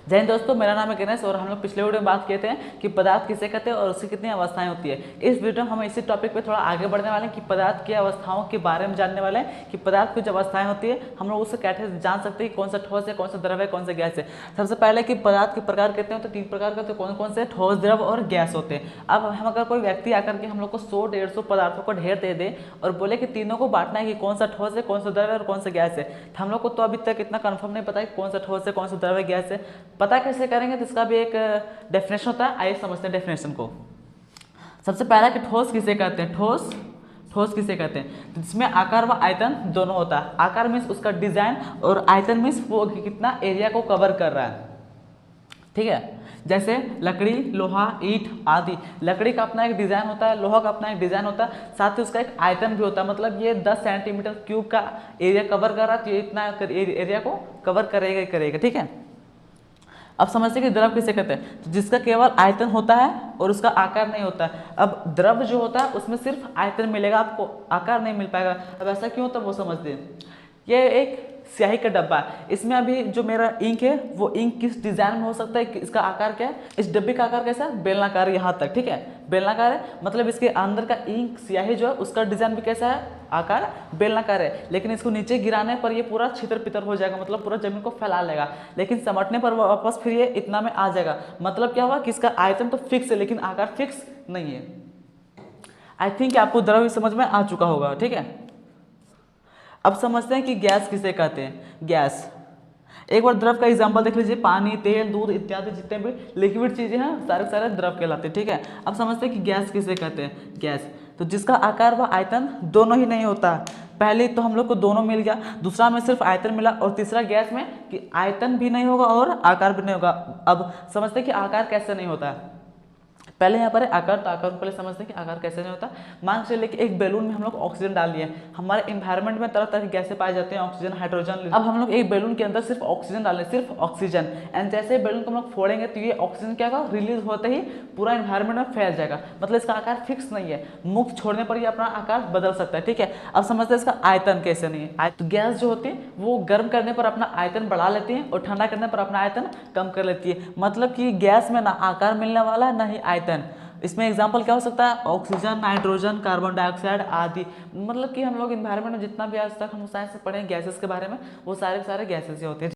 जय हिंद दोस्तों, मेरा नाम है गणेश और हम लोग पिछले वीडियो में बात किए थे कि पदार्थ किसे कहते हैं और उसकी कितनी अवस्थाएं होती है। इस वीडियो में हम इसी टॉपिक पे थोड़ा आगे बढ़ने वाले हैं कि पदार्थ की अवस्थाओं के बारे में जानने वाले हैं कि पदार्थ की जो अवस्थाएं होती है हम लोग उससे कैसे जान सकते हैं कि कौन सा ठोस है, कौन सा द्रव है, कौन सा गैस है। सबसे पहले कि पदार्थ के प्रकार कहते हैं तो 3 प्रकार के, तो कौन कौन से ठोस, द्रव और गैस होते हैं। अब हम अगर कोई व्यक्ति आकर के हम लोग को 100-150 पदार्थों को ढेर दे दे और बोले कि तीनों को बांटना है कि कौन सा ठोस है, कौन सा द्रव है और कौन सा गैस है, तो हम लोग को तो अभी तक इतना कंफर्म नहीं पता कि कौन सा ठोस है, कौन सा द्रव है, गैस है। पता कैसे करेंगे, तो इसका भी एक डेफिनेशन होता है। आइए समझते हैं डेफिनेशन को। सबसे पहला कि ठोस किसे कहते हैं। ठोस ठोस किसे कहते हैं, तो जिसमें आकार व आयतन दोनों होता है। आकार मीन्स उसका डिजाइन और आयतन मीन्स वो कितना एरिया को कवर कर रहा है। ठीक है, जैसे लकड़ी, लोहा, ईंट आदि। लकड़ी का अपना एक डिजाइन होता है, लोहा का अपना एक डिजाइन होता है, साथ ही उसका एक आयतन भी होता है। मतलब ये 10 सेंटीमीटर क्यूब का एरिया कवर कर रहा है, तो ये इतना एरिया को कवर करेगा ही करेगा। ठीक है, अब समझते हैं कि द्रव किसे कहते हैं, तो जिसका केवल आयतन होता है और उसका आकार नहीं होता है। अब द्रव जो होता है उसमें सिर्फ आयतन मिलेगा, आपको आकार नहीं मिल पाएगा। अब ऐसा क्यों होता है वो समझते हैं। ये एक स्याही का डब्बा है, इसमें अभी जो मेरा इंक है वो इंक किस डिजाइन में हो सकता है, इसका आकार क्या है। इस डब्बे का आकार कैसा है, बेलनाकार, यहाँ तक। ठीक है, बेलनाकार है, मतलब इसके अंदर का इंक स्याही जो है उसका डिजाइन भी कैसा है, आकार बेलनाकार है। लेकिन इसको नीचे गिराने पर ये पूरा छितर पितर हो जाएगा, मतलब पूरा जमीन को फैला लेगा। लेकिन समटने पर वापस फिर ये इतना में आ जाएगा। मतलब क्या हुआ कि इसका आयतन तो फिक्स है लेकिन आकार फिक्स नहीं है। आई थिंक आपको द्रव समझ में आ चुका होगा। ठीक है, अब समझते हैं कि गैस किसे कहते हैं। गैस, एक बार द्रव का एग्जांपल देख लीजिए। पानी, तेल, दूध इत्यादि जितने भी लिक्विड चीजें हैं सारे सारे द्रव कहलाते हैं। ठीक है, अब समझते हैं कि गैस किसे कहते हैं। गैस, तो जिसका आकार व आयतन दोनों ही नहीं होता। पहले तो हम लोग को दोनों मिल गया, दूसरा में सिर्फ आयतन मिला, और तीसरा गैस में कि आयतन भी नहीं होगा और आकार भी नहीं होगा। अब समझते हैं कि आकार कैसे नहीं होता है। पहले यहाँ पर है आकार, तो आकार को पहले समझते हैं कि आकार कैसे नहीं होता। मान के चलिए कि एक बैलून में हम लोग ऑक्सीजन डाल दिए। हमारे एनवायरनमेंट में तरह तरह की गैसें पाए जाते हैं, ऑक्सीजन, हाइड्रोजन। अब हम लोग एक बैलून के अंदर सिर्फ ऑक्सीजन डालें, सिर्फ ऑक्सीजन, एंड जैसे बैलून को हम लोग फोड़ेंगे तो ये ऑक्सीजन क्या होगा, रिलीज होते ही पूरा एनवायरनमेंट में फैल जाएगा। मतलब इसका आकार फिक्स नहीं है, मुक्त छोड़ने पर ये अपना आकार बदल सकता है। ठीक है, अब समझते हैं इसका आयतन कैसे नहीं है। तो गैस जो होती है वो गर्म करने पर अपना आयतन बढ़ा लेती है और ठंडा करने पर अपना आयतन कम कर लेती है। मतलब कि गैस में ना आकार मिलने वाला है ना ही आयतन। इसमें एग्जाम्पल क्या हो सकता है, ऑक्सीजन, नाइट्रोजन, कार्बन डाइऑक्साइड आदि। मतलब कि हम लोग एनवायरनमेंट में जितना भी आज तक हम साइंस से पढ़े गैसेस के बारे में, वो सारे गैसेस ही होते हैं।